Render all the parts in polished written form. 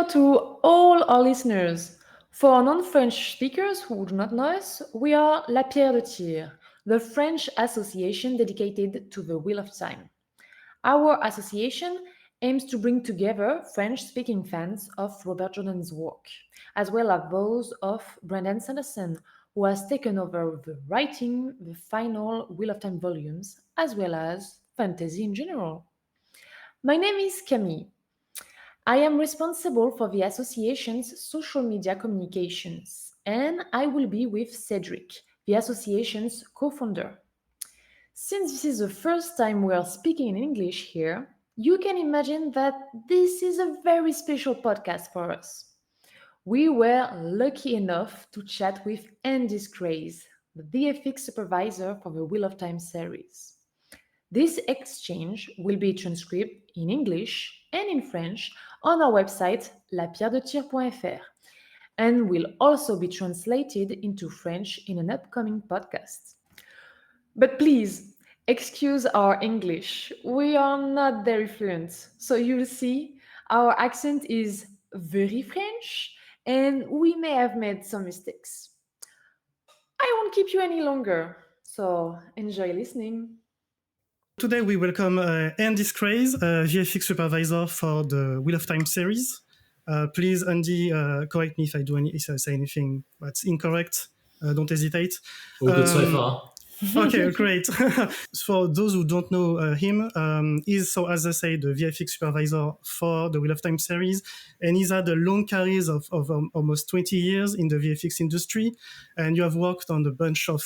Hello to all our listeners. For non-French speakers who do not know us, we are La Pierre de Tear, the French association dedicated to the Wheel of Time. Our association aims to bring together French-speaking fans of Robert Jordan's work, as well as those of Brandon Sanderson, who has taken over the writing the final Wheel of Time volumes, as well as fantasy in general. My name is Camille. I am responsible for the association's social media communications, and I will be with Cedric, the association's co founder. Since this is the first time we are speaking in English here, you can imagine that this is a very special podcast for us. We were lucky enough to chat with Andy Scrase, the VFX Supervisor for the Wheel of Time series. This exchange will be transcribed in English and in French on our website lapierdetear.fr and will also be translated into French in an upcoming podcast. But please, excuse our English. We are not very fluent. So you'll see our accent is very French and we may have made some mistakes. I won't keep you any longer. So enjoy listening. Today we welcome Andy Scrase, VFX Supervisor for the Wheel of Time series. Please, Andy, correct me if I say anything that's incorrect. Don't hesitate. All good so far. Okay, great. For those who don't know him, he's, so as I say, the VFX supervisor for the Wheel of Time series, and he's had a long career of almost 20 years in the VFX industry, and you have worked on a bunch of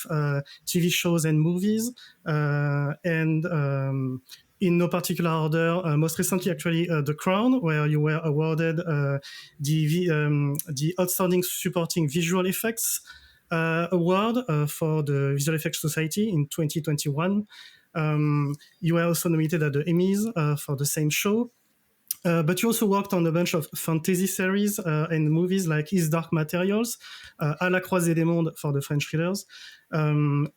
TV shows and movies, and in no particular order, most recently actually The Crown, where you were awarded the Outstanding Supporting Visual Effects award for the Visual Effects Society in 2021. You were also nominated at the Emmys for the same show. But you also worked on a bunch of fantasy series and movies like His Dark Materials, À la Croisée des Mondes for the French readers,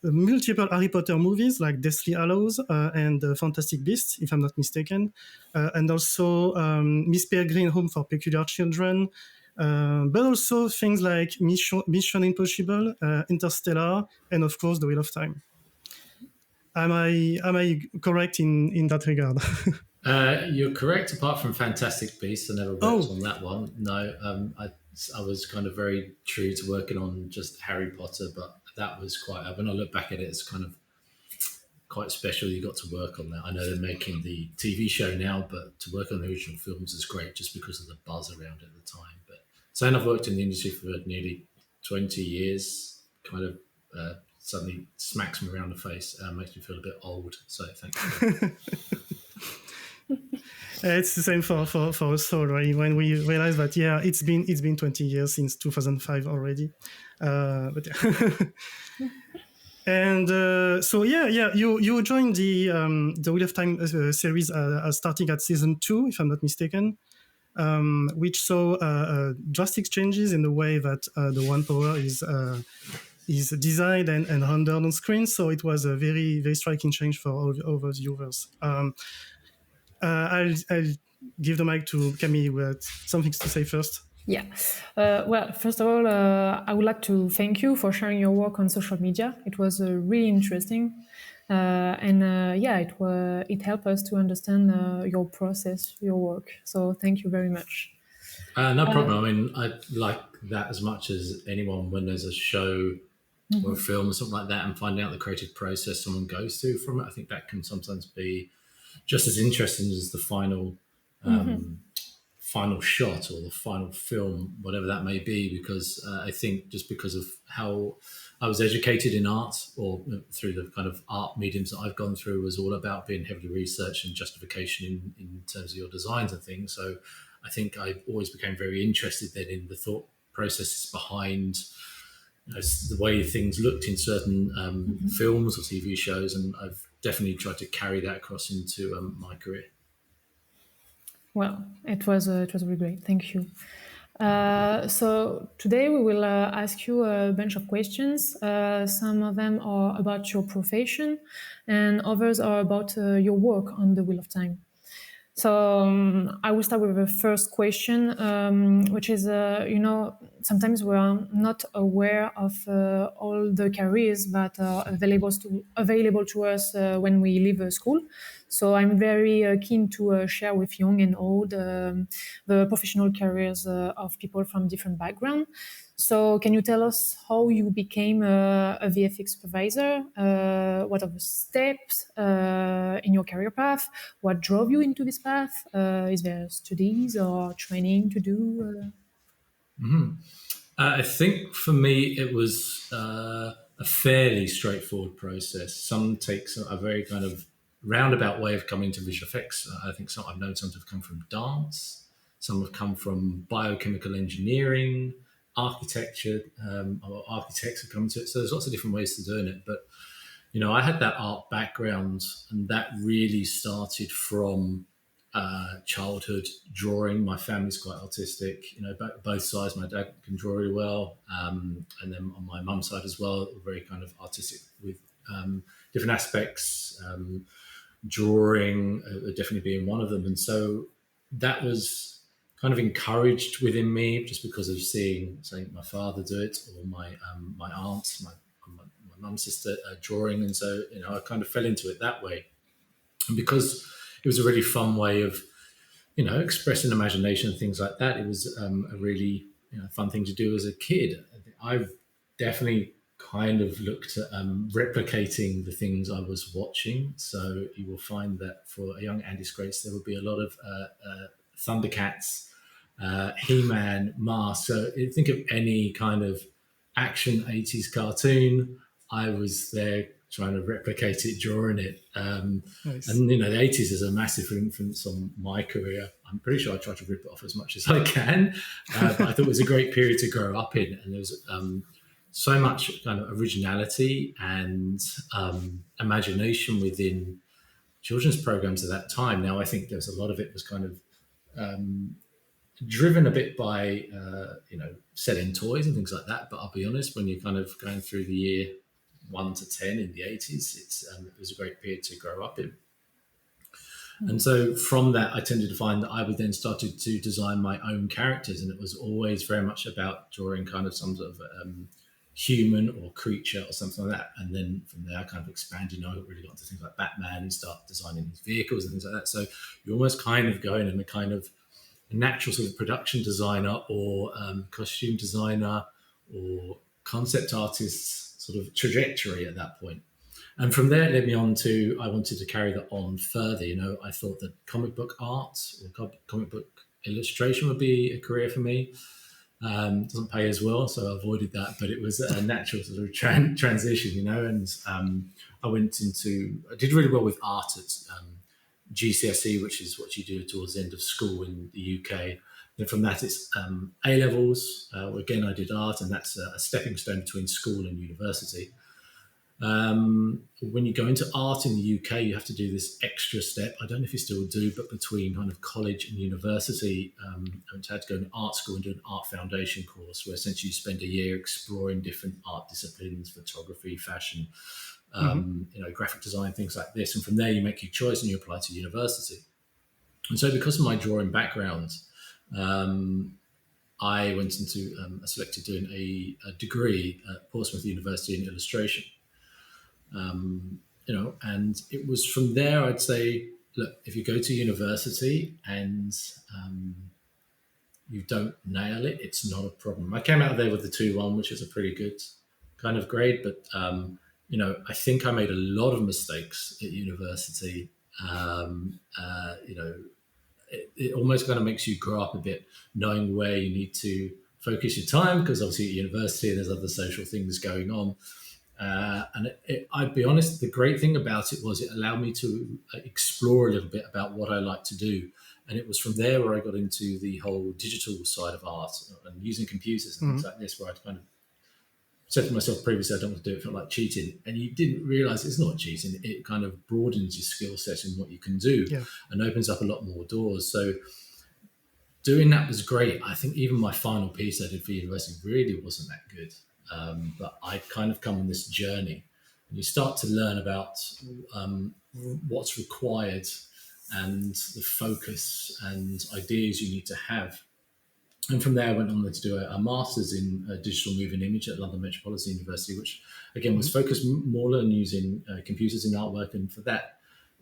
multiple Harry Potter movies like Deathly Hallows and Fantastic Beasts, if I'm not mistaken, and also Miss Peregrine Home for Peculiar Children, but also things like Mission Impossible, Interstellar, and of course The Wheel of Time. Am I correct in that regard? You're correct, apart from Fantastic Beasts. I never worked on that one. No, I was kind of very true to working on just Harry Potter, but that was quite, when I look back at it, it's kind of quite special you got to work on that. I know they're making the TV show now, but to work on the original films is great just because of the buzz around it at the time. But saying I've worked in the industry for nearly 20 years kind of suddenly smacks me around the face and makes me feel a bit old. So thank you. It's the same for us already. When we realize that, it's been 20 years since 2005 already. But yeah. And you joined the Wheel of Time series starting at season 2, if I'm not mistaken, which saw drastic changes in the way that the One Power is designed and rendered on screen. So it was a very, very striking change for all those viewers. I'll give the mic to Camille with something to say first. Yeah. Well, first of all, I would like to thank you for sharing your work on social media. It was really interesting. It helped us to understand your process, your work. So thank you very much. No problem. I mean, I like that as much as anyone when there's a show or a film or something like that and finding out the creative process someone goes through from it. I think that can sometimes be just as interesting as the final final shot or the final film, whatever that may be, because I think just because of how I was educated in art or through the kind of art mediums that I've gone through was all about being heavily researched and justification in terms of your designs and things. So I think I always became very interested then in the thought processes behind the way things looked in certain films or TV shows, and I've definitely tried to carry that across into my career. Well, it was really great. Thank you. So today we will ask you a bunch of questions. Some of them are about your profession, and others are about your work on the Wheel of Time. So I will start with the first question, which is, sometimes we are not aware of all the careers that are available to us when we leave school. So I'm very keen to share with young and old the professional careers of people from different backgrounds. So can you tell us how you became a VFX supervisor? What are the steps in your career path? What drove you into this path? Is there studies or training to do? I think for me it was a fairly straightforward process. Some takes a very kind of roundabout way of coming to visual effects. I think I've known some have come from dance, some have come from biochemical engineering, architecture, or architects have come to it. So there's lots of different ways to doing it. But I had that art background, and that really started from childhood drawing. My family's quite artistic, both sides. My dad can draw really well, and then on my mum's side as well, very kind of artistic with different aspects. Drawing definitely being one of them, and so that was kind of encouraged within me just because of seeing, say, my father do it, or my aunt, my mum's sister drawing, and so I kind of fell into it that way, and because it was a really fun way of expressing imagination and things like that. It was a really fun thing to do as a kid. I've definitely kind of looked at replicating the things I was watching. So you will find that for a young Andy Scrase, there will be a lot of Thundercats, He-Man, Mars. So think of any kind of action 80s cartoon. I was there trying to replicate it, drawing it. Nice. And, the 80s is a massive influence on my career. I'm pretty sure I try to rip it off as much as I can. But I thought it was a great period to grow up in. And there was so much kind of originality and imagination within children's programs at that time. Now, I think there's a lot of it was kind of driven a bit by, selling toys and things like that. But I'll be honest, when you're kind of going through the year 1 to 10 in the 80s, it was a great period to grow up in. And so from that, I tended to find that I would then started to design my own characters, and it was always very much about drawing kind of some sort of human or creature or something like that. And then from there, I kind of expanded. I really got into things like Batman and start designing his vehicles and things like that. So you're almost kind of going in a kind of a natural sort of production designer or costume designer or concept artist's sort of trajectory at that point. And from there, it led me on to, I wanted to carry that on further. I thought that comic book art or comic book illustration would be a career for me. Doesn't pay as well, so I avoided that, but it was a natural sort of transition, and I did really well with art at GCSE, which is what you do towards the end of school in the UK. Then from that, it's A-levels. Again, I did art, and that's a stepping stone between school and university. When you go into art in the UK, you have to do this extra step. I don't know if you still do, but between kind of college and university, I had to go to art school and do an art foundation course where essentially you spend a year exploring different art disciplines, photography, fashion, graphic design, things like this. And from there, you make your choice and you apply to university. And so because of my drawing background, I went into, I selected doing a degree at Portsmouth University in illustration. And it was from there, I'd say, look, if you go to university and you don't nail it, it's not a problem. I came out of there with the 2-1, which is a pretty good kind of grade, but, I think I made a lot of mistakes at university. It almost kind of makes you grow up a bit, knowing where you need to focus your time, because obviously at university there's other social things going on. And I'd be honest, the great thing about it was it allowed me to explore a little bit about what I like to do. And it was from there where I got into the whole digital side of art and using computers and things like this, where I'd kind of said to myself previously, I don't want to do it, it felt like cheating. And you didn't realize it's not cheating. It kind of broadens your skill set and what you can do and opens up a lot more doors. So doing that was great. I think even my final piece I did for university really wasn't that good. But I kind of come on this journey, and you start to learn about what's required and the focus and ideas you need to have. And from there, I went on to do a master's in digital moving image at London Metropolitan University, which again was focused more on using computers in artwork. And for that,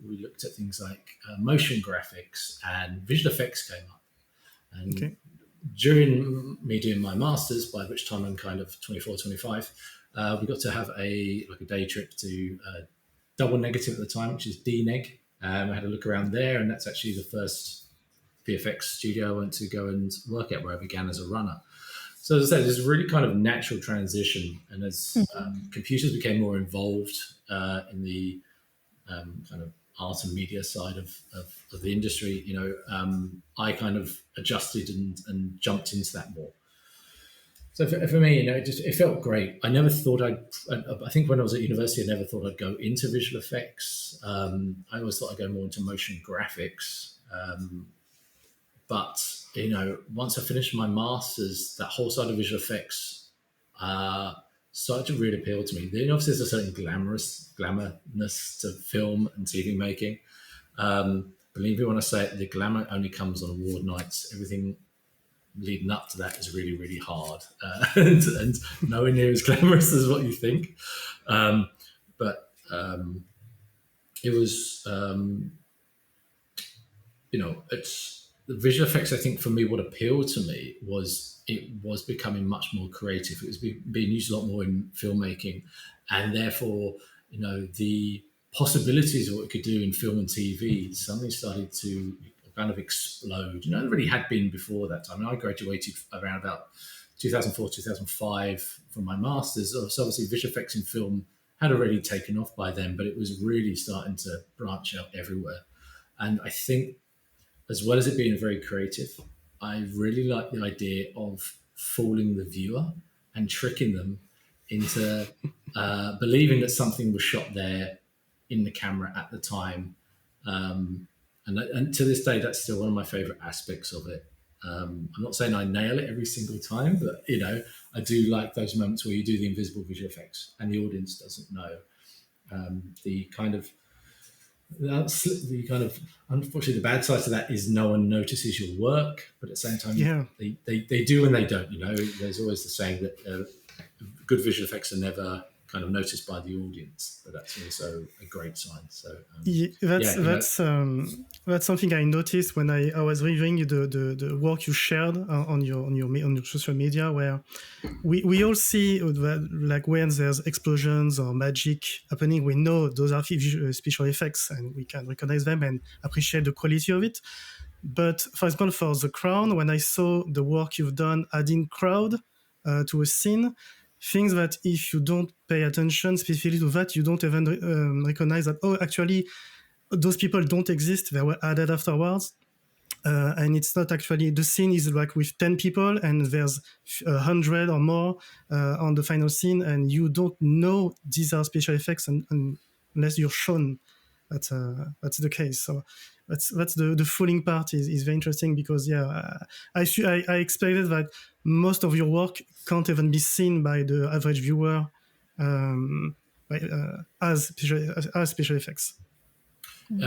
we looked at things like motion graphics, and visual effects came up. And during me doing my master's, by which time I'm kind of 24, 25, we got to have a day trip to Double Negative at the time, which is DNEG. I had a look around there, and that's actually the first VFX studio I went to go and work at, where I began as a runner. So as I said, there's a really kind of natural transition, and as computers became more involved in the kind of art and media side of the industry, I kind of adjusted and jumped into that more. So for me, it felt great. I never thought I think when I was at university, I never thought I'd go into visual effects. I always thought I'd go more into motion graphics. But, once I finished my master's, that whole side of visual effects started to really appeal to me. Then obviously there's a certain glamourness to film and TV making. Believe me when I say it, the glamour only comes on award nights. Everything leading up to that is really, really hard and nowhere near as glamorous as what you think. But it was, it's the visual effects. I think for me, what appealed to me was it was becoming much more creative. It was being used a lot more in filmmaking, and therefore, the possibilities of what it could do in film and TV suddenly started to kind of explode. It really had been before that time. I graduated around about 2004, 2005 from my master's. So obviously visual effects in film had already taken off by then, but it was really starting to branch out everywhere. And I think, as well as it being very creative, I really like the idea of fooling the viewer and tricking them into believing that something was shot there in the camera at the time. And to this day, that's still one of my favorite aspects of it. I'm not saying I nail it every single time, but, I do like those moments where you do the invisible visual effects and the audience doesn't know. Unfortunately, the bad side to that is no one notices your work, but at the same time, they do and they don't. There's always the saying that good visual effects are never kind of noticed by the audience, but that's also a great sign. So that's something I noticed when I was reviewing the work you shared on your social media, where we all see like when there's explosions or magic happening, we know those are special effects and we can recognize them and appreciate the quality of it. But for example, for The Crown, when I saw the work you've done adding crowd to a scene, things that if you don't pay attention specifically to that, you don't even recognize that, actually, those people don't exist. They were added afterwards. And it's not actually, the scene is like with 10 people and there's 100 or more on the final scene, and you don't know these are special effects unless you're shown that's the case. So that's the fooling part is very interesting, because I expected that most of your work can't even be seen by the average viewer as special effects. And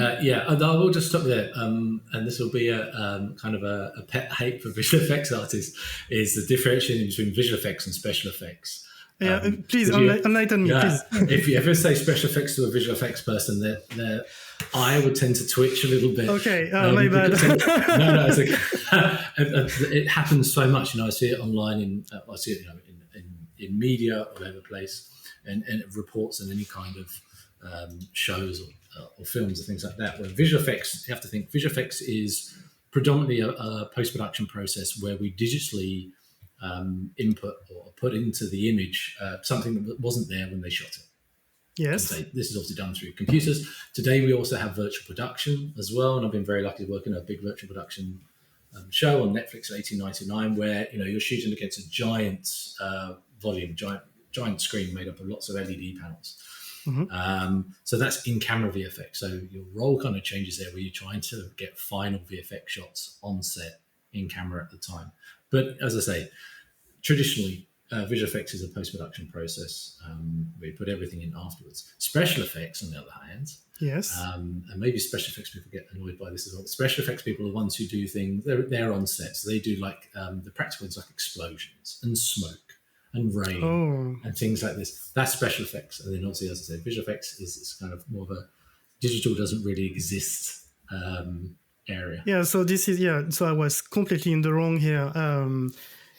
I will just stop there. And this will be a kind of a pet hate for visual effects artists, is the differentiation between visual effects and special effects. Please enlighten me, please. If you ever say special effects to a visual effects person, their eye would tend to twitch a little bit. Okay, my bad. No, it's okay. It happens so much. I see it online. I see it in media all over the place, and reports and any kind of shows or films and things like that. Where visual effects, you have to think visual effects is predominantly a post-production process where we digitally input or put into the image something that wasn't there when they shot it. Yes. This is obviously done through computers. Today we also have virtual production as well, and I've been very lucky to work in a big virtual production show on Netflix, 1899, where you're shooting against a giant volume, giant screen made up of lots of LED panels. Mm-hmm. So that's in-camera VFX. So your role kind of changes there, where you're trying to get final VFX shots on set in camera at the time. But as I say, traditionally, visual effects is a post-production process. We put everything in afterwards. Special effects, on the other hand, yes, and maybe special effects people get annoyed by this as well. Special effects people are the ones who do things. They're on set, so they do like the practical ones, like explosions and smoke and rain and things like this. That's special effects. And then obviously, as I said, visual effects is kind of more of a digital doesn't really exist area. Yeah. So this is So I was completely in the wrong here.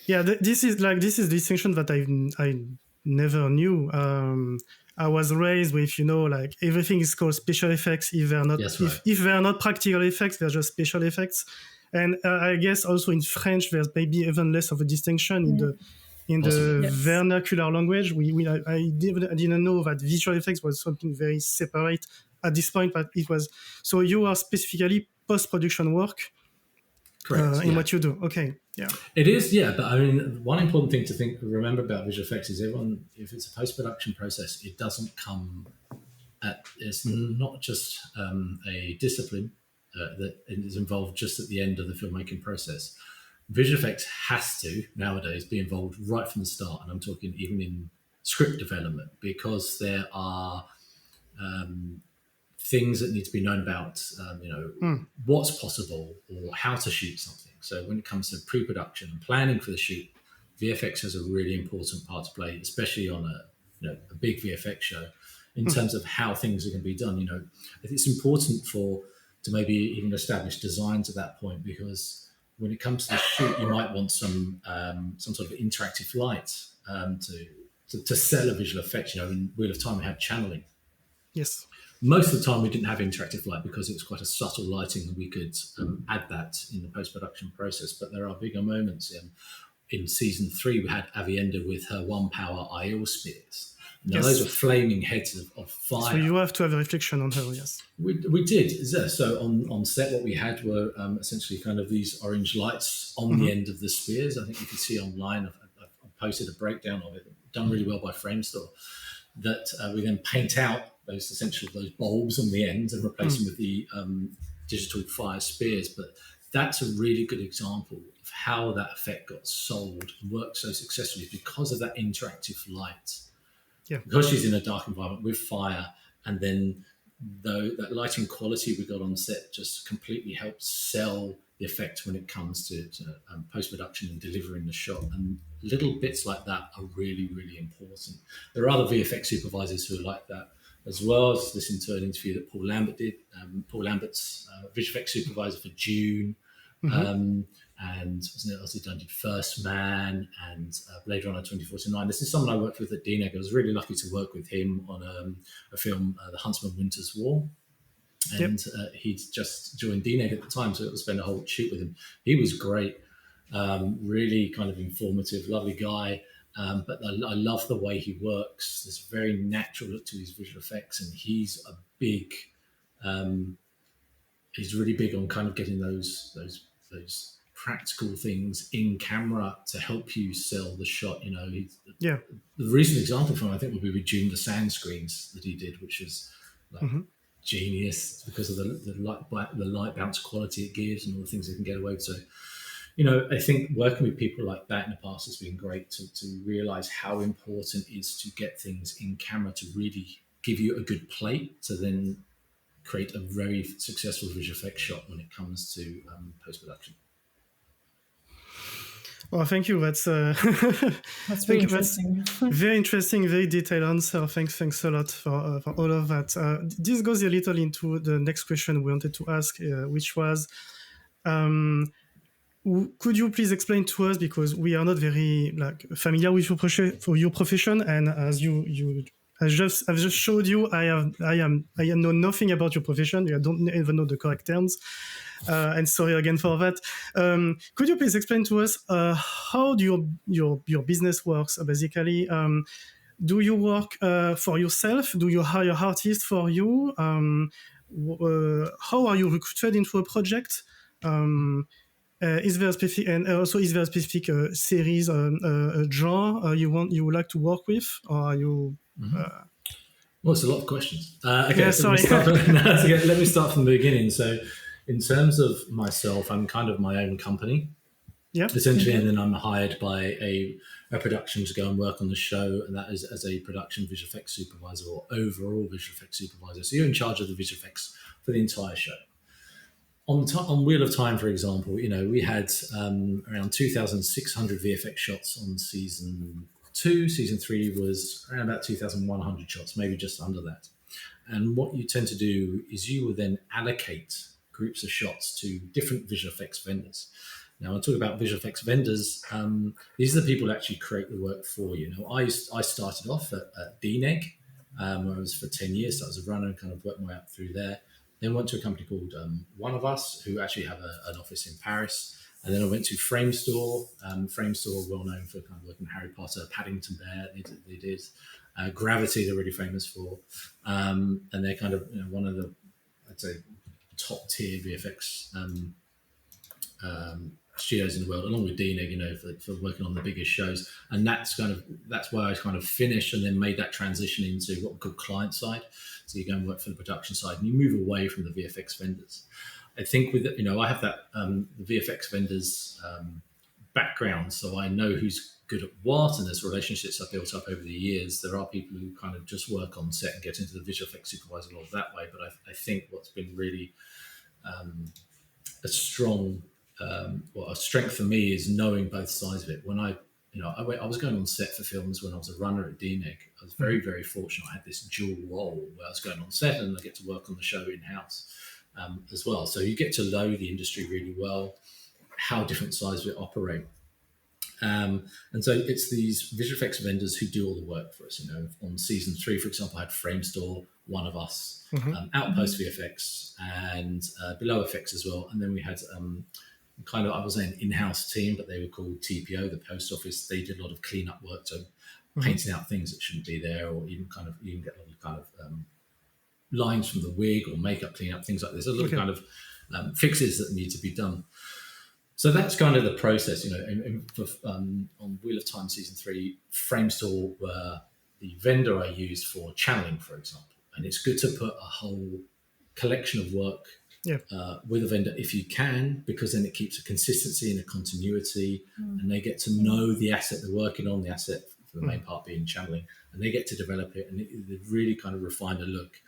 This is the distinction that I never knew. I was raised with, like everything is called special effects. If they're not, if they're not practical effects, they're just special effects. And I guess also in French, there's maybe even less of a distinction in the vernacular language. I didn't know that visual effects was something very separate at this point, but it was. So you are specifically post-production work. Correct. In what you do. Okay. Yeah. It is, yeah. But I mean, one important thing to remember about visual effects is if it's a post-production process, it doesn't come it's not just a discipline that is involved just at the end of the filmmaking process. Visual effects has to, nowadays, be involved right from the start. And I'm talking even in script development, because there are things that need to be known about, what's possible or how to shoot something. So when it comes to pre-production and planning for the shoot, VFX has a really important part to play, especially on a big VFX show, in terms of how things are going to be done. It's important to maybe even establish designs at that point, because when it comes to the shoot, you might want some sort of interactive light to sell a visual effect. In Wheel of Time, we had channeling. Yes. Most of the time we didn't have interactive light because it was quite a subtle lighting, and we could add that in the post-production process. But there are bigger moments. In season 3, we had Avienda with her 1-power IL spears. Now, those are flaming heads of fire. So you have to have a reflection on her, yes. We did. So on set, what we had were essentially kind of these orange lights on the end of the spears. I think you can see online, I've posted a breakdown of it, done really well by Framestore, that we then paint out those bulbs on the ends and replace them with the digital fire spears. But that's a really good example of how that effect got sold and worked so successfully, because of that interactive light. Yeah. Because she's in a dark environment with fire, and then that lighting quality we got on set just completely helped sell the effect when it comes to post-production and delivering the shot. And little bits like that are really, really important. There are other VFX supervisors who are like that as well. I was listening to an interview that Paul Lambert did. Paul Lambert's VFX supervisor for June, and also done First Man and Blade Runner 2049. This is someone I worked with at DNEG. I was really lucky to work with him on a film, The Huntsman Winter's War. And he'd just joined DNEG at the time, so I spent a whole shoot with him. He was great, really kind of informative, lovely guy. But I love the way he works. There's a very natural look to his visual effects, and he's really big on kind of getting those practical things in camera to help you sell the shot. The recent example from him, I think, would be with June, the sand screens that he did, which is genius because of the light bounce quality it gives and all the things it can get away with. So, I think working with people like that in the past has been great to realize how important it is to get things in camera to really give you a good plate to then create a very successful visual effects shot when it comes to post-production. Well, thank you. That's very interesting. Very interesting, very detailed answer. Thanks a lot for all of that. This goes a little into the next question we wanted to ask, which was, could you please explain to us, because we are not very familiar with your profession, and as I've just showed you, I know nothing about your profession. I don't even know the correct terms. And sorry again for that. Could you please explain to us how do your business works? Basically, do you work for yourself? Do you hire artists for you? How are you recruited into a project? Is there a specific series, genre you would like to work with, or are you? Well, it's a lot of questions. Okay, sorry. Let me start from the beginning. So, in terms of myself, I'm kind of my own company. Yeah. Essentially, and then I'm hired by a production to go and work on the show, and that is as a production visual effects supervisor or overall visual effects supervisor. So you're in charge of the visual effects for the entire show. On Wheel of Time, for example, we had around 2,600 VFX shots on season 2. Season 3 was around about 2,100 shots, maybe just under that. And what you tend to do is you will then allocate groups of shots to different visual effects vendors. Now, I talk about visual effects vendors. These are the people that actually create the work for you. I started off at DNEG, where I was for 10 years. So I was a runner and kind of worked my way up through there. Then went to a company called One of Us, who actually have an office in Paris. And then I went to Framestore. Framestore, well known for kind of working Harry Potter, Paddington Bear. They did. Gravity, they're really famous for. And they're kind of one of the, I'd say, top tier VFX studios in the world, along with DNEG, for working on the biggest shows. And that's why I kind of finished and then made that transition into what we call client side. So you go and work for the production side and you move away from the VFX vendors. I think with, I have that the VFX vendors background, so I know who's good at what, and there's relationships I've built up over the years. There are people who kind of just work on set and get into the visual effects supervisor role that way. But I think what's been really a strong a strength for me is knowing both sides of it. When I was going on set for films when I was a runner at DNEG. I was very, very fortunate. I had this dual role where I was going on set and I get to work on the show in-house as well. So you get to know the industry really well, how different sides of it operate. And so it's these visual effects vendors who do all the work for us. On season 3, for example, I had Framestore, One of Us, Outpost VFX, and Below FX as well. And then we had I was an in-house team, but they were called TPO, the post office. They did a lot of cleanup work, so painting out things that shouldn't be there, or even get a lot of lines from the wig or makeup cleanup, things like this. A lot of fixes that need to be done. So that's kind of the process, on Wheel of Time season 3, Framestore were the vendor I used for channeling, for example. And it's good to put a whole collection of work with a vendor if you can, because then it keeps a consistency and a continuity, and they get to know the asset they're working on, the asset for the main part being channeling, and they get to develop it, and they really kind of refine the look.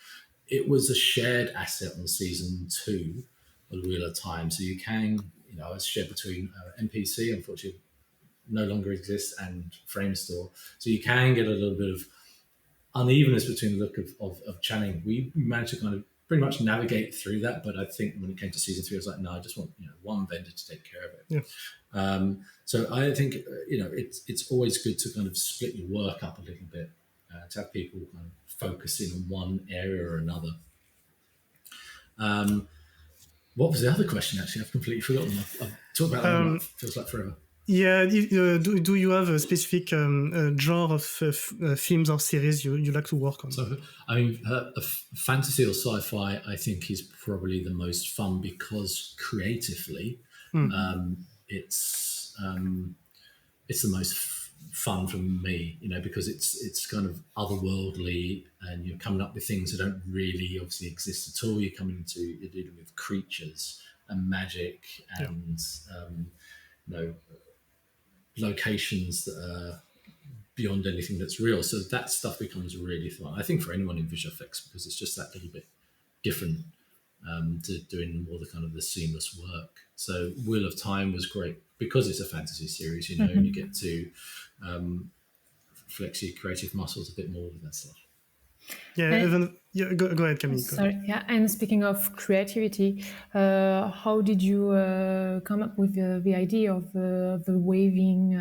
It was a shared asset on season 2 of the Wheel of Time, so you can, I was shared between NPC, unfortunately no longer exists, and Framestore, so you can get a little bit of unevenness between the look of channeling. We managed to kind of pretty much navigate through that, but I think when it came to season 3, I was like, no, I just want one vendor to take care of it. So I think it's always good to kind of split your work up a little bit, to have people kind of focusing on one area or another. What was the other question? Actually, I've completely forgotten. I've talked about that a lot. Feels like forever. Yeah, do you have a specific genre of films or series you like to work on? So, fantasy or sci-fi, I think, is probably the most fun because creatively, it's the most fun for me, because it's kind of otherworldly, and you're coming up with things that don't really obviously exist at all. You're dealing with creatures and magic and locations that are beyond anything that's real. So that stuff becomes really fun, I think, for anyone in visual effects, because it's just that little bit different to doing more the kind of the seamless work. So Wheel of Time was great because it's a fantasy series, and you get to flex your creative muscles a bit more with that stuff. Go ahead, Camille. Sorry. Yeah, and speaking of creativity, how did you come up with the idea of the waving?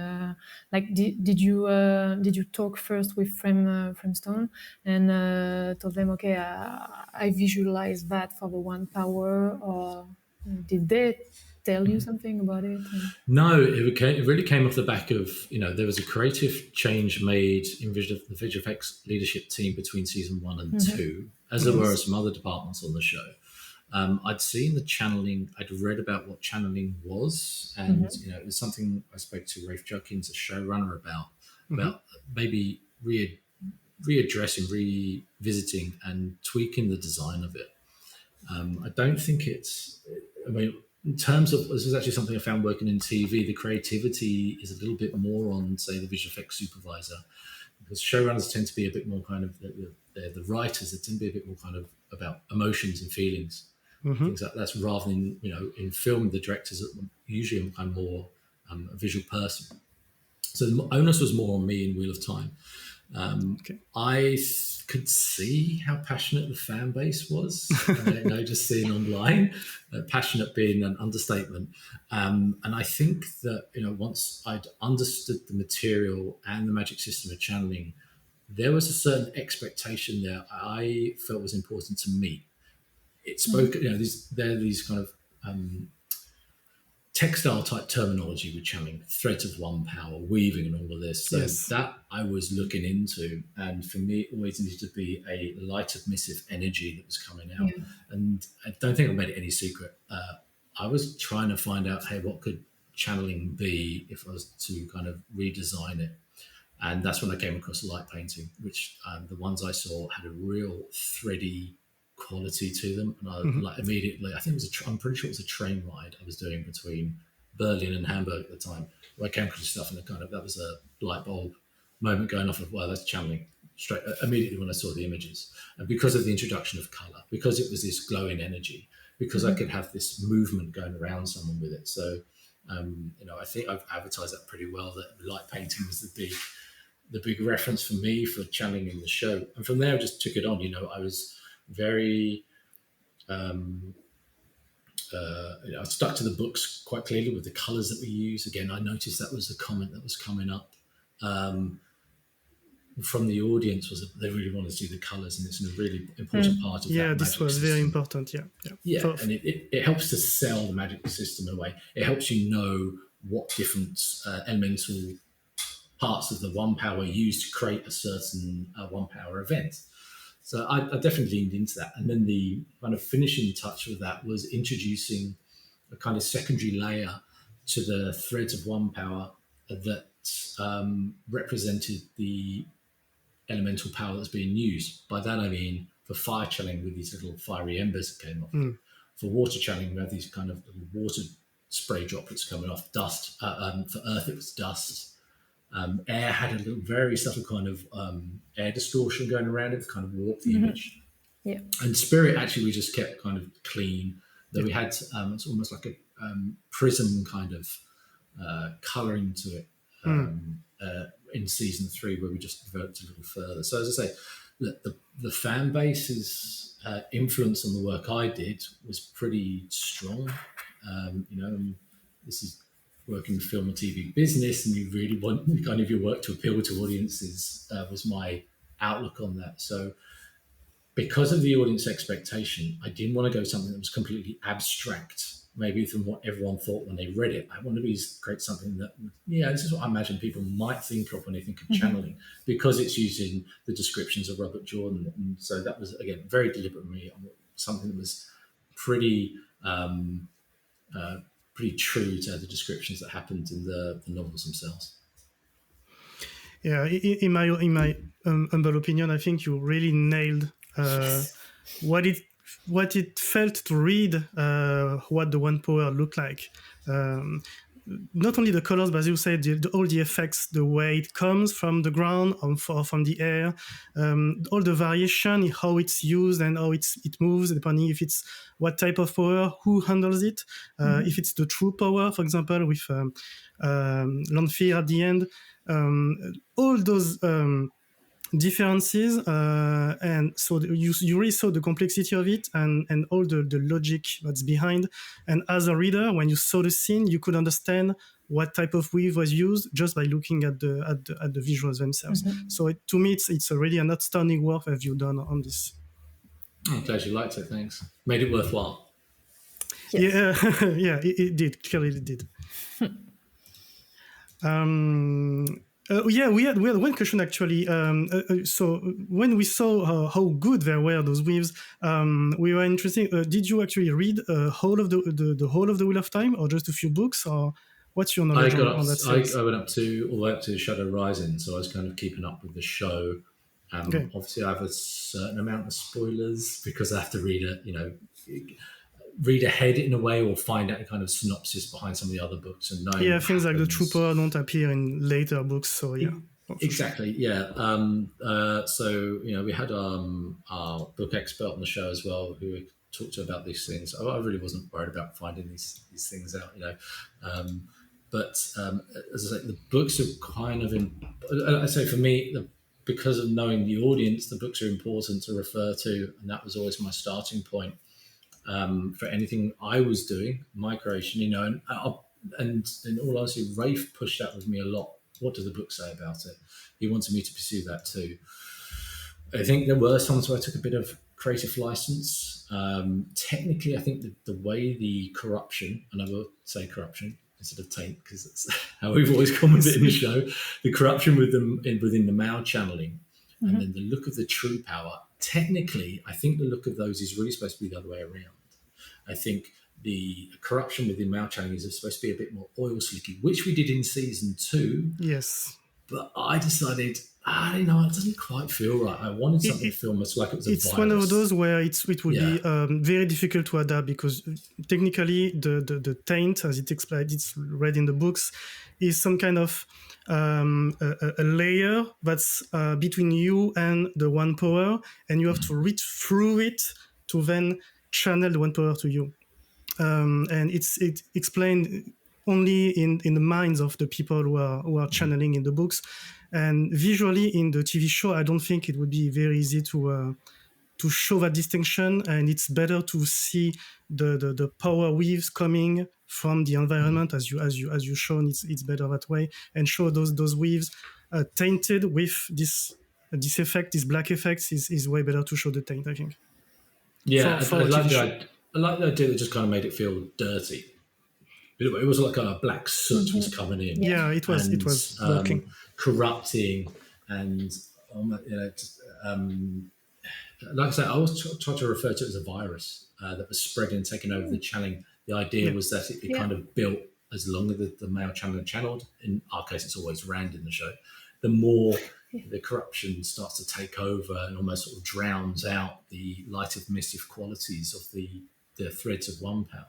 Did you talk first with Framestore and told them, okay, I visualize that for the one power, or did they tell you something about it? No, it really came off the back of, there was a creative change made in the visual effects leadership team between season 1 and 2, as there were some other departments on the show. I'd seen the channeling, I'd read about what channeling was, and it was something I spoke to Rafe Judkins, a showrunner, about maybe readdressing, revisiting, and tweaking the design of it. I don't think in terms of, this is actually something I found working in TV, the creativity is a little bit more on, say, the VFX Supervisor, because showrunners tend to be a bit more kind of, the writers, they tend to be a bit more kind of about emotions and feelings, things like that's rather than, in film, the directors are usually kind of more a visual person. So the onus was more on me in Wheel of Time. I could see how passionate the fan base was, just seeing online, passionate being an understatement. And I think that, once I'd understood the material and the magic system of channeling, there was a certain expectation there I felt was important to me. It spoke, these kind of textile type terminology with channeling, threads of one power, weaving, and all of this. So that I was looking into, and for me, it always needed to be a light emissive energy that was coming out. Yeah. And I don't think I made it any secret. I was trying to find out, hey, what could channeling be if I was to kind of redesign it? And that's when I came across light painting, which the ones I saw had a real thready quality to them, and I immediately, I think it was I'm pretty sure it was a train ride I was doing between Berlin and Hamburg at the time, where I came across stuff, and that was a light bulb moment going off of, well, that's channeling straight immediately when I saw the images. And because of the introduction of color, because it was this glowing energy, because I could have this movement going around someone with it. So I think I've advertised that pretty well, that light painting was the big reference for me for channeling in the show. And from there I just took it on. I was very I stuck to the books quite clearly with the colors that we use. Again, I noticed that was the comment that was coming up from the audience, was that they really wanted to see the colors, and it's a really important part of that. Yeah, this was very important. Yeah, and it helps to sell the magic system in a way. It helps you know what different elemental parts of the one power used to create a certain one power event. So I definitely leaned into that. And then the kind of finishing touch with that was introducing a kind of secondary layer to the threads of one power that represented the elemental power that's being used. By that I mean, for fire channeling, with these little fiery embers that came off. For water channeling, we have these kind of little water spray droplets coming off. Dust. For earth, it was dust. Air had a little very subtle kind of air distortion going around it to kind of warp the image. Yeah. And spirit, actually, we just kept kind of clean. Though we had, it's almost like a prism kind of colouring to it in season 3, where we just developed a little further. So as I say, the fan base's influence on the work I did was pretty strong. This is working in film and TV business, and you really want kind of your work to appeal to audiences, was my outlook on that. So because of the audience expectation, I didn't want to go something that was completely abstract, maybe from what everyone thought when they read it. I wanted to create something that, this is what I imagine people might think of when they think of channeling, because it's using the descriptions of Robert Jordan. And so that was, again, very deliberate for me, something that was pretty true to the descriptions that happened in the novels themselves. Yeah, in my humble opinion, I think you really nailed what it felt to read what the one power looked like. Not only the colors, but as you said, all the effects, the way it comes from the ground or from the air, all the variation in how it's used and how it moves, depending if it's what type of power, who handles it, if it's the true power, for example, with Lanfear at the end, all those differences, and so you really saw the complexity of it and all the logic that's behind. And as a reader, when you saw the scene, you could understand what type of weave was used just by looking at the visuals themselves. So to me, it's really an outstanding work that you've done on this. I'm glad you liked it. Thanks. Made it worthwhile. Yes. Yeah, it did. Clearly, it did. We had one question actually. So when we saw how good there were those weaves, we were interested. Did you actually read whole of the whole of the Wheel of Time, or just a few books, or what's your knowledge on that series? I went all the way up to Shadow Rising, so I was kind of keeping up with the show. Obviously, I have a certain amount of spoilers because I have to read it. read ahead in a way, or find out a kind of synopsis behind some of the other books and knowing. Yeah, things like the true power don't appear in later books, so yeah. Exactly, yeah. So we had our book expert on the show as well, who we talked to about these things. I really wasn't worried about finding these things out, But as I say, the books are kind of I say for me, because of knowing the audience, the books are important to refer to, and that was always my starting point for anything I was doing, my creation. And in all honesty, Rafe pushed that with me a lot. What does the book say about it? He wanted me to pursue that too. I think there were times where I took a bit of creative license. Technically, I think the way the corruption, and I will say corruption instead of taint because that's how we've always commented in the show, the corruption within the Mao channeling, and then the look of the true power. Technically, I think the look of those is really supposed to be the other way around. I think the corruption within Mao channeling is supposed to be a bit more oil slicky, which we did in season 2. Yes. But I decided, it doesn't quite feel right. I wanted something to feel almost like it was a virus. It's one of those where it would be very difficult to adapt, because technically the taint, as it's read in the books, is some kind of a layer that's between you and the one power, and you have to read through it to then channel the one power to you. And it's explained only in the minds of the people who are channeling in the books, and visually in the TV show, I don't think it would be very easy to show that distinction. And it's better to see the power waves coming from the environment, as you shown. It's better that way, and show those waves tainted with this effect, this black effects is way better to show the taint, I think. Yeah, I like the idea that just kind of made it feel dirty. It was like a black soot was coming in. Yeah, it was working, corrupting, and like I said, I always try to refer to it as a virus that was spreading and taking over the channeling. The idea was that it kind of built as long as the male channeler channeled. In our case, it's always Rand in the show. The more the corruption starts to take over and almost sort of drowns out the light of mystic qualities of the threads of one power.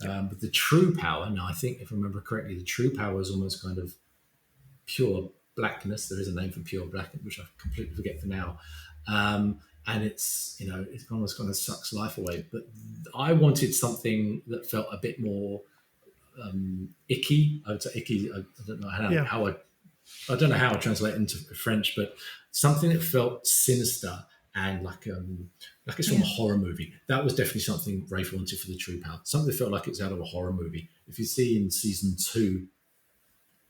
But the true power, now I think if I remember correctly, the true power is almost kind of pure blackness. There is a name for pure blackness, which I completely forget for now. And it's almost kind of sucks life away. But I wanted something that felt a bit more icky. I would say icky. I don't know how I don't know how I translate into French, but something that felt sinister and like it's from a horror movie. That was definitely something Rafe wanted for the true power. Something that felt like it's out of a horror movie. If you see in season 2,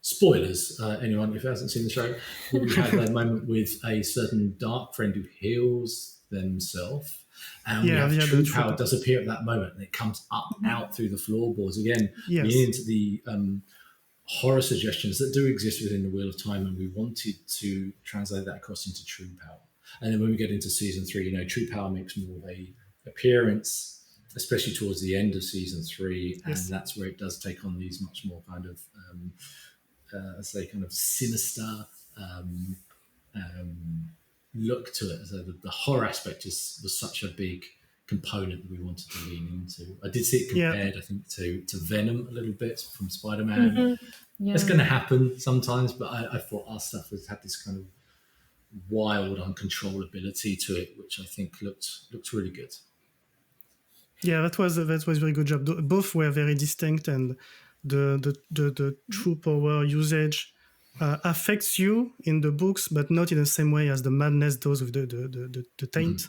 spoilers, anyone if hasn't seen the show, we had that moment with a certain dark friend who heals themselves, and true power does appear at that moment, and it comes up out through the floorboards again, meaning to the horror suggestions that do exist within the Wheel of Time, and we wanted to translate that across into true power. And then when we get into season 3, true power makes more of a appearance, especially towards the end of season 3, and that's where it does take on these much more kind of kind of sinister look to it. So the horror aspect was such a big component that we wanted to lean into. I did see it compared, I think, to Venom a little bit from Spider-Man. It's going to happen sometimes, but I thought our stuff had this kind of wild uncontrollability to it, which I think looked really good. Yeah, that was a very good job. Both were very distinct, and the true power usage affects you in the books, but not in the same way as the madness does with the taint,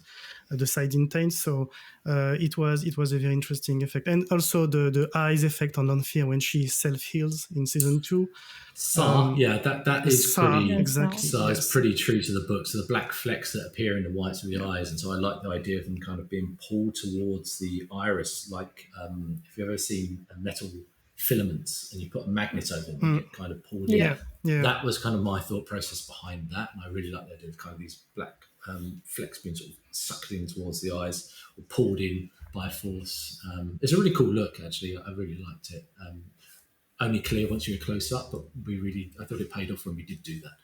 the siding taint. So it was a very interesting effect, and also the eyes effect on Lanfear when she self heals in season 2. That is pretty exactly. So it's pretty true to the book. So the black flecks that appear in the whites of the eyes, and so I like the idea of them kind of being pulled towards the iris, like if you've ever seen a metal filaments and you put a magnet over them, they get kind of pulled in. That was kind of my thought process behind that, and I really like the idea of kind of these black flecks being sort of sucked in towards the eyes or pulled in by force. It's a really cool look, actually. I really liked it. Only clear once you were close up, but I thought it paid off when we did do that.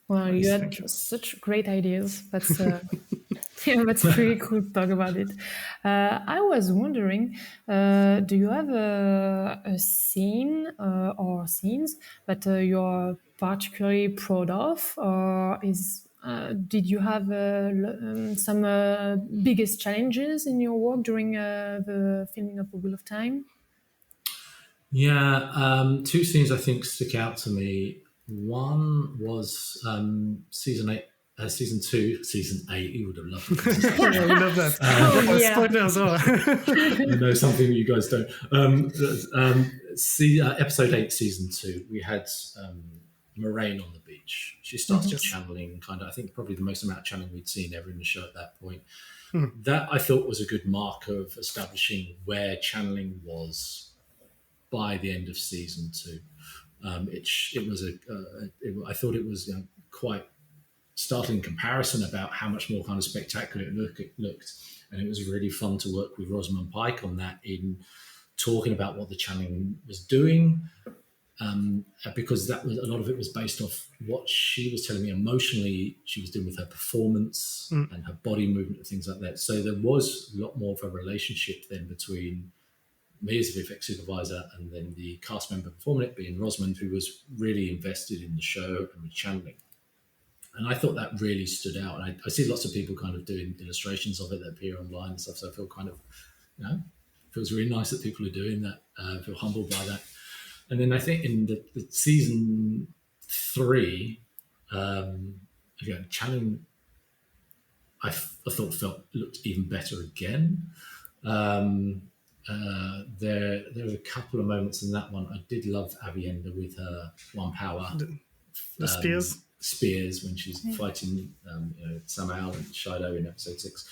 Well, you had such great ideas. That's Yeah, that's pretty cool to talk about it. I was wondering, do you have a scene or scenes that you're particularly proud of, or did you have some biggest challenges in your work during the filming of The Wheel of Time? Yeah, two scenes I think stick out to me. One was season 2, season 8. You would have loved it. Yeah, we love that. Yeah. Spoilers are. I know something that you guys don't. Episode 8, season 2. We had Moraine on the beach. She starts channeling, kind of. I think probably the most amount of channeling we'd seen ever in the show at that point. That I thought was a good marker of establishing where channeling was by the end of season 2. I thought it was quite startling comparison about how much more kind of spectacular it looked. And it was really fun to work with Rosamund Pike on that, in talking about what the channeling was doing, because that was, a lot of it was based off what she was telling me emotionally she was doing with her performance and her body movement and things like that. So there was a lot more of a relationship then between me as a VFX supervisor and then the cast member performing it, being Rosamund, who was really invested in the show and the channeling. And I thought that really stood out. And I see lots of people kind of doing illustrations of it that appear online and stuff. So I feel kind of, feels really nice that people are doing that. I feel humbled by that. And then I think in the season 3, again, channeling, I thought looked even better again. There were a couple of moments in that one. I did love Avienda with her one power. The spears when she's fighting Samael and Shido in episode 6.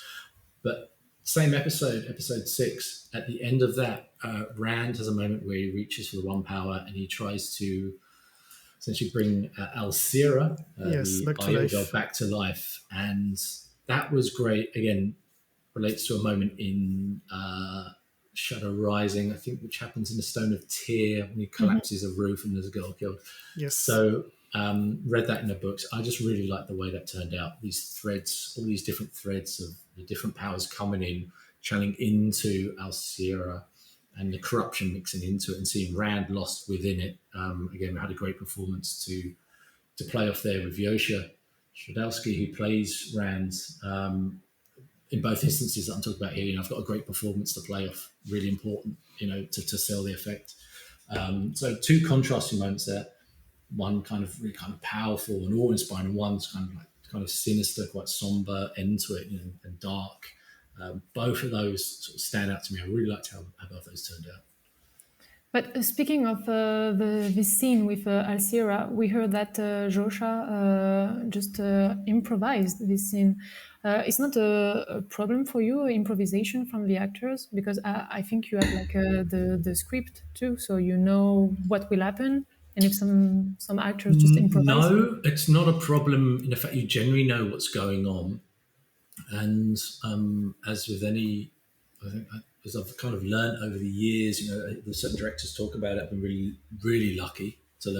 But same episode 6, at the end of that, Rand has a moment where he reaches for the one power and he tries to essentially bring Alcira, the Idol girl, back to life. And that was great. Again, relates to a moment in Shadow Rising, I think, which happens in the Stone of Tear when he collapses a roof and there's a girl killed. Yes. So read that in the books. I just really like the way that turned out. These threads, all these different threads of the different powers coming in, channeling into Alcira, and the corruption mixing into it, and seeing Rand lost within it. Again, we had a great performance to play off there with Yosha Stradowski, who plays Rand. In both instances that I'm talking about here, I've got a great performance to play off. Really important, to sell the effect. So two contrasting moments there. One kind of really kind of powerful and awe-inspiring, and one's kind of sinister, quite somber end to it, and dark. Both of those sort of stand out to me. I really liked how both those turned out. But speaking of this scene with Alcira, we heard that Josha just improvised this scene. It's not a problem for you, improvisation from the actors? Because I think you have the script too, so you know what will happen. And if some actors just improvise. No, it's not a problem. In fact, you generally know what's going on. And as with any, I think, as I've kind of learned over the years, the certain directors talk about it. I've been really, really lucky to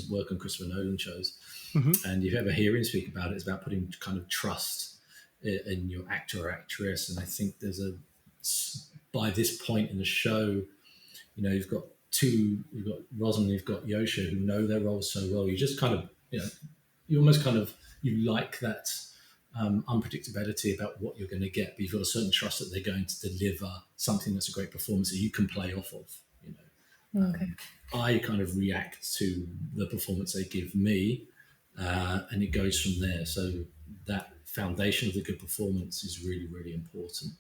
work on Christopher Nolan shows. And if you ever hear him speak about it, it's about putting kind of trust in your actor or actress. And I think by this point in the show, you've got Rosamund, you've got Yosha, who know their roles so well. You just kind of, you almost kind of, you like that unpredictability about what you're going to get, but you've got a certain trust that they're going to deliver something that's a great performance that you can play off of. Okay. I kind of react to the performance they give me, and it goes from there. So that foundation of the good performance is really, really important.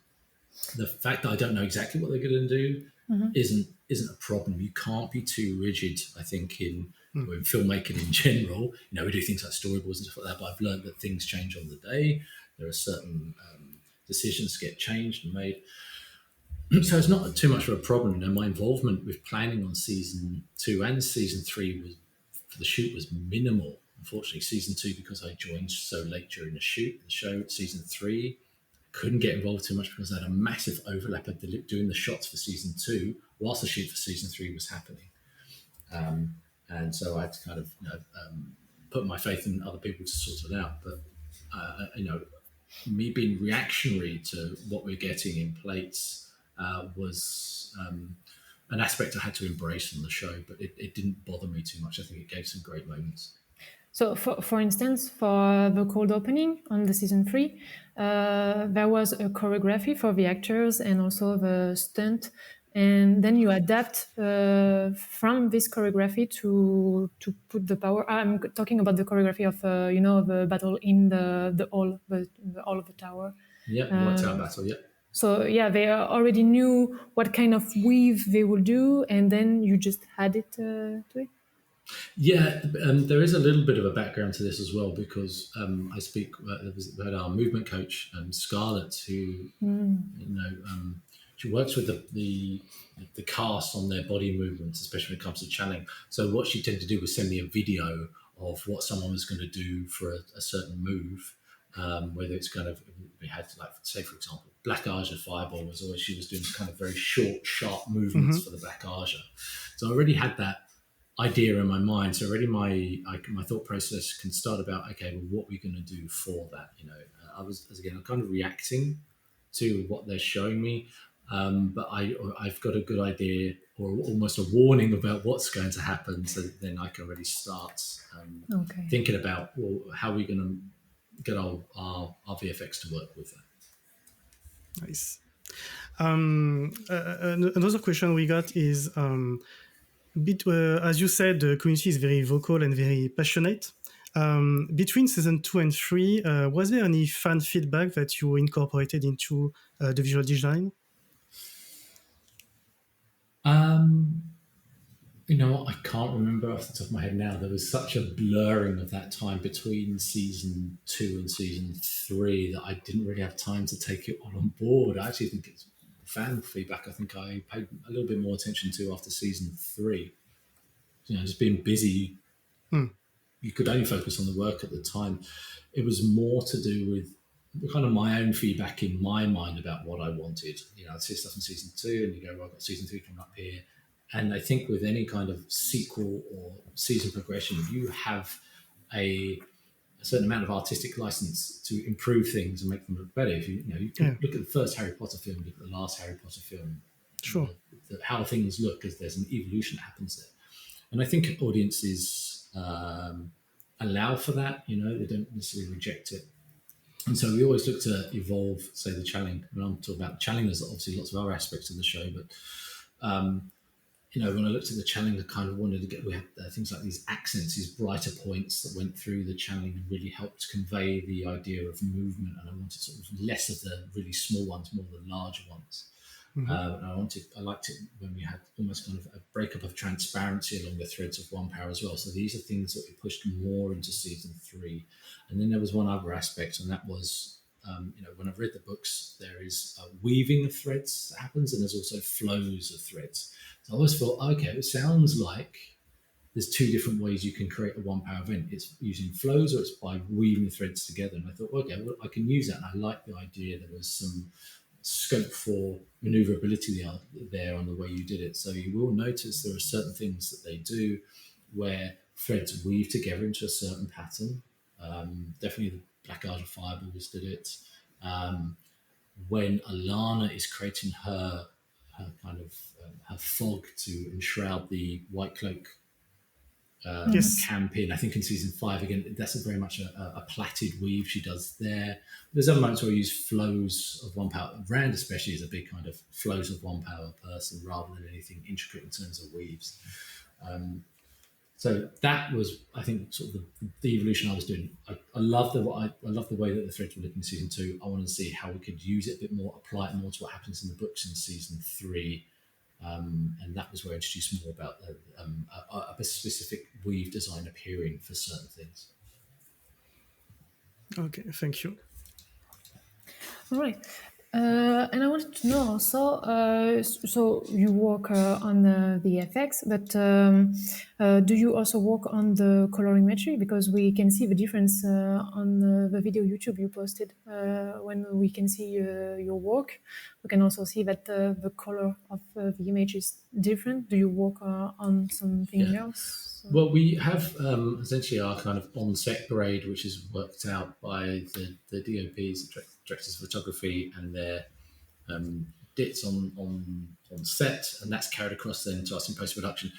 The fact that I don't know exactly what they're going to do isn't a problem. You can't be too rigid, I think, in filmmaking in general. We do things like storyboards and stuff like that, but I've learned that things change on the day. There are certain decisions get changed and made. So it's not too much of a problem. My involvement with planning on season 2 and season 3 for the shoot was minimal. Unfortunately, season 2, because I joined so late during the show. Season 3, couldn't get involved too much because I had a massive overlap of doing the shots for season 2 whilst the shoot for season 3 was happening. And so I had to kind of put my faith in other people to sort it out. But me being reactionary to what we're getting in plates was an aspect I had to embrace on the show, but it didn't bother me too much. I think it gave some great moments. So, for instance, for the cold opening on the season 3, there was a choreography for the actors and also the stunt, and then you adapt from this choreography to put the power. I'm talking about the choreography of the battle in the hall, the hall of the tower. Yeah, Whitetower battle. Yeah. So yeah, they already knew what kind of weave they would do, and then you just add it to it. Yeah, there is a little bit of a background to this as well, because I speak. We had our movement coach, Scarlett, who she works with the cast on their body movements, especially when it comes to channeling. So what she tended to do was send me a video of what someone was going to do for a certain move, whether it's kind of, we had, like, say for example, Black Aja Fireball was always, she was doing kind of very short, sharp movements for the Black Aja. So I already had that idea in my mind. So already my thought process can start about, okay, well, what are we going to do for that? I was, again, I'm kind of reacting to what they're showing me, but I've got a good idea or almost a warning about what's going to happen. So then I can already start thinking about, well, how are we going to get our VFX to work with that? Nice. Another question we got is, as you said, the community is very vocal and very passionate. Between season 2 and 3, was there any fan feedback that you incorporated into the visual design? I can't remember off the top of my head now. There was such a blurring of that time between season 2 and season 3 that I didn't really have time to take it all on board. I actually think it's fan feedback. I think I paid a little bit more attention to after season 3. Just being busy, you could only focus on the work at the time. It was more to do with kind of my own feedback in my mind about what I wanted. I'd see stuff in season 2 and you go, well, I've got season 3 coming up here. And I think with any kind of sequel or season progression, if you have a certain amount of artistic license to improve things and make them look better. If you can look at the first Harry Potter film, look at the last Harry Potter film, sure, how things look, as there's an evolution that happens there. And I think audiences allow for that. They don't necessarily reject it. And so we always look to evolve, say, the channeling. When I'm talking about channeling, there's obviously lots of other aspects of the show, but when I looked at the channeling, I kind of wanted to we had things like these accents, these brighter points that went through the channeling and really helped convey the idea of movement. And I wanted sort of less of the really small ones, more the larger ones. And I liked it when we had almost kind of a breakup of transparency along the threads of One Power as well. So these are things that we pushed more into season 3. And then there was one other aspect, and that was, when I've read the books, there is a weaving of threads that happens, and there's also flows of threads. So I always thought, okay, it sounds like there's 2 different ways you can create a One Power event. It's using flows or it's by weaving threads together. And I thought, okay, well, I can use that. And I like the idea there was some scope for maneuverability there on the way you did it. So you will notice there are certain things that they do where threads weave together into a certain pattern. Definitely the Black Aja Fireballs did it. When Alana is creating her kind of her fog to enshroud the White Cloak campaign, I think in season 5, again, that's very much a plaited weave she does there. There's other moments where I use flows of One Power. Rand especially is a big kind of flows of One Power person rather than anything intricate in terms of weaves. So that was, I think, sort of the evolution I was doing. I love the way that the threads were looking in season 2. I wanted to see how we could use it a bit more, apply it more to what happens in the books in season 3. And that was where I introduced more about a specific weave design appearing for certain things. Okay, thank you. All right. And I wanted to know also, so you work on the FX, but do you also work on the colorimetry? Because we can see the difference on the video YouTube you posted. When we can see your work, we can also see that the color of the image is different. Do you work on something else? Well, we have essentially our kind of on-set grade, which is worked out by the DOPs, directors of photography, and their DITs on set, and that's carried across then to us in post-production.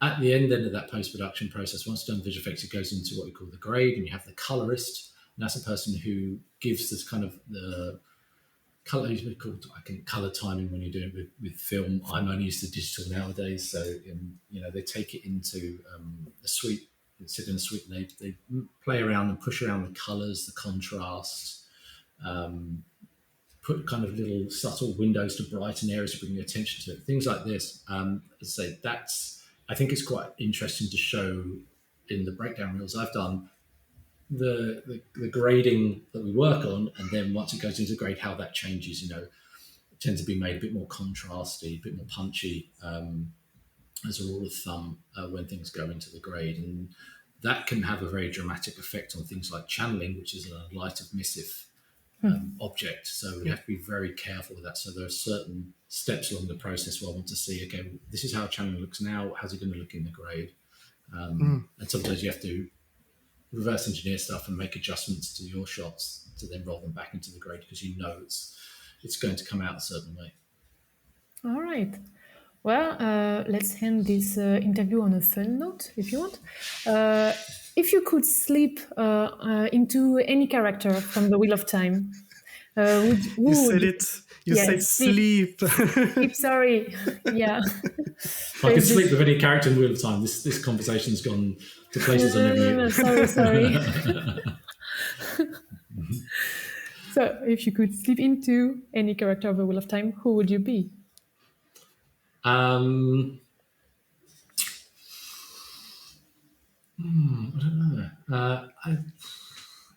At the end of that post-production process, once done visual effects, it goes into what we call the grade, and you have the colorist, and that's a person who gives this kind of the color, called, I think, color timing when you're doing it with film. I'm only used to digital nowadays, so they take it into a suite, sit in a suite, and they play around and push around the colors, the contrast, put kind of little subtle windows to brighten areas to bring your attention to it. Things like this. As I say, I think it's quite interesting to show in the breakdown reels I've done the grading that we work on, and then once it goes into grade, how that changes. It tends to be made a bit more contrasty, a bit more punchy, as a rule of thumb, when things go into the grade, and that can have a very dramatic effect on things like channeling, which is a light emissive object. So we have to be very careful with that. So there are certain steps along the process where I want to see, okay, this is how channeling looks now. How's it going to look in the grade? And sometimes you have to reverse engineer stuff and make adjustments to your shots to then roll them back into the grade, because it's going to come out a certain way. All right. Well, let's end this interview on a fun note, if you want. If you could slip into any character from the Wheel of Time, you said it. You said sleep. Sleep, sorry. Yeah. If I could sleep with any character in Wheel of Time, this conversation's gone to places I never knew. Sorry. So, if you could slip into any character of the Wheel of Time, who would you be? I don't know.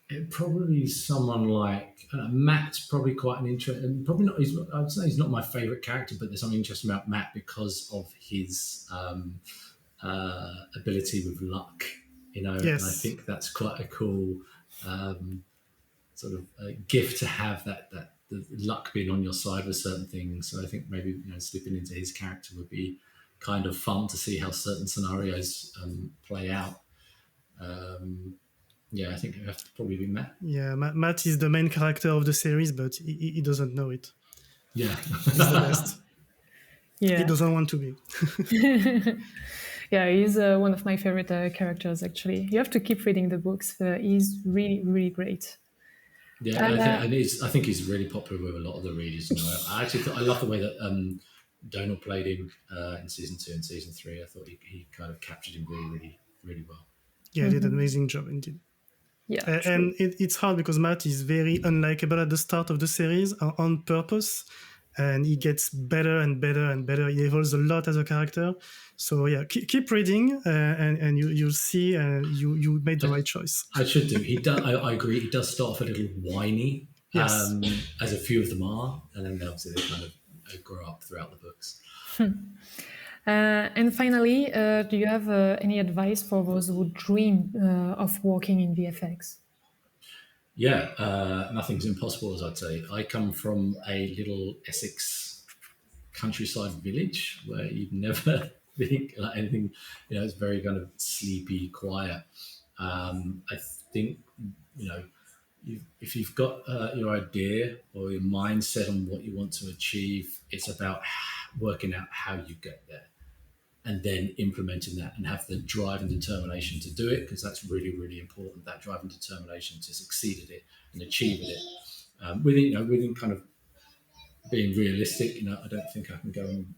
It probably someone like Matt's probably quite an interesting. Probably not. I would say he's not my favourite character, but there's something interesting about Matt because of his ability with luck. Yes. And I think that's quite a cool sort of gift to have, that the luck being on your side with certain things. So I think maybe slipping into his character would be kind of fun to see how certain scenarios play out. I think it have to probably be Matt. Yeah, Matt is the main character of the series, but he doesn't know it. Yeah. He's the best. Yeah. He doesn't want to be. Yeah, he's one of my favorite characters, actually. You have to keep reading the books. He's really, really great. Yeah, I think he's really popular with a lot of the readers. I love the way that Donal played him in season 2 and season 3. I thought he kind of captured him really, really, really well. Yeah, he did an amazing job indeed. Yeah, and it's hard because Matt is very unlikable at the start of the series on purpose, and he gets better and better and better. He evolves a lot as a character. So yeah, keep reading, and you'll see you made the right choice. I should do. He does. I agree. He does start off a little whiny, yes. As a few of them are, and then obviously they kind of grow up throughout the books. And finally, do you have any advice for those who dream of working in VFX? Yeah, nothing's impossible, as I'd say. I come from a little Essex countryside village where you'd never think like anything, it's very kind of sleepy, quiet. I think, if you've got your idea or your mindset on what you want to achieve, it's about working out how you get there and then implementing that and have the drive and determination to do it, because that's really, really important, that drive and determination to succeed at it and achieve it. Within kind of being realistic, I don't think I can go and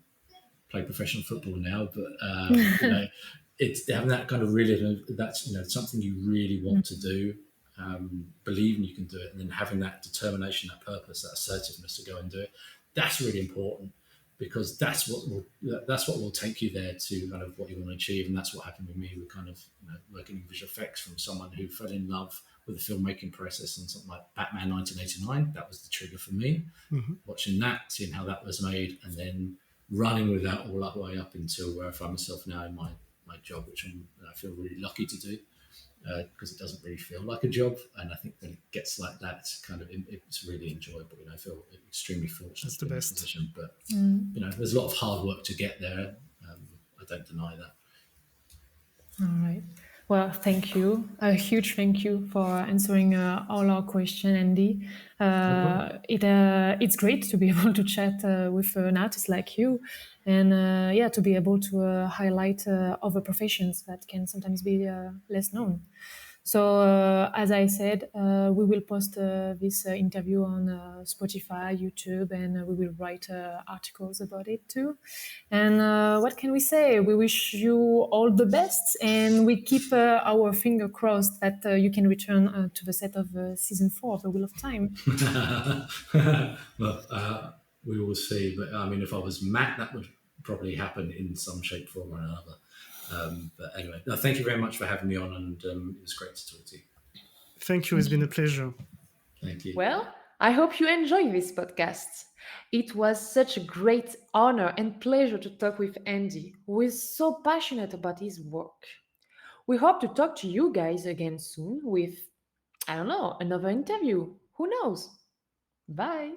play professional football now, but it's having that kind of realism, that's something you really want to do, believing you can do it, and then having that determination, that purpose, that assertiveness to go and do it. That's really important, because that's what will take you there to kind of what you want to achieve. And that's what happened with me with kind of working in visual effects, from someone who fell in love with the filmmaking process on something like Batman 1989. That was the trigger for me. Watching that, seeing how that was made, and then running with that all the way up until where I find myself now in my job, which I feel really lucky to do, because it doesn't really feel like a job. And I think when it gets like that, it's really enjoyable. I feel extremely fortunate. That's the best. Position, but there's a lot of hard work to get there. I don't deny that. All right. Well, thank you. A huge thank you for answering all our questions, Andy. It's great to be able to chat with an artist like you, and to be able to highlight other professions that can sometimes be less known. So, as I said, we will post this interview on Spotify, YouTube, and we will write articles about it too. And what can we say? We wish you all the best, and we keep our finger crossed that you can return to the set of season 4 of The Wheel of Time. Well, we will see. But I mean, if I was Matt, that would probably happen in some shape, form, or another. But anyway, thank you very much for having me on, and it was great to talk to you. Thank you. It's been a pleasure. Thank you. Well, I hope you enjoyed this podcast. It was such a great honor and pleasure to talk with Andy, who is so passionate about his work. We hope to talk to you guys again soon with, I don't know, another interview. Who knows? Bye.